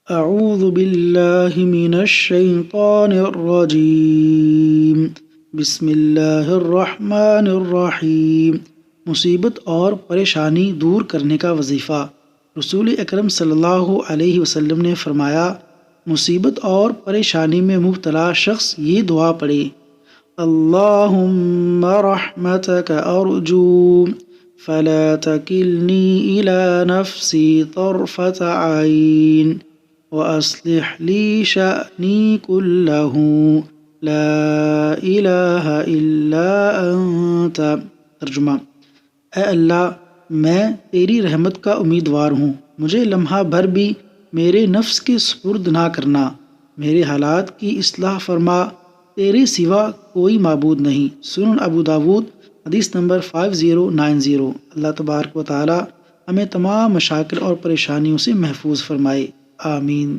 اعوذ باللہ من الشیطان الرجیم بسم اللہ الرحمن الرحیم۔ مصیبت اور پریشانی دور کرنے کا وظیفہ۔ رسول اکرم صلی اللہ علیہ وسلم نے فرمایا، مصیبت اور پریشانی میں مبتلا شخص یہ دعا پڑھے، اللہم رحمتک ارجو فلا تکلنی الی نفسی طرفت عین وَأَصْلِحْ لِي شَأْنِي كُلَّهُ لَا إِلَٰهَ إِلَّا أَنْتَ۔ ترجمہ: اے اللہ، میں تیری رحمت کا امیدوار ہوں، مجھے لمحہ بھر بھی میرے نفس کے سپرد نہ کرنا، میرے حالات کی اصلاح فرما، تیرے سوا کوئی معبود نہیں۔ سنن ابو داود حدیث نمبر 5090۔ اللہ تبارک و تعالی ہمیں تمام مشاکل اور پریشانیوں سے محفوظ فرمائے، آمین۔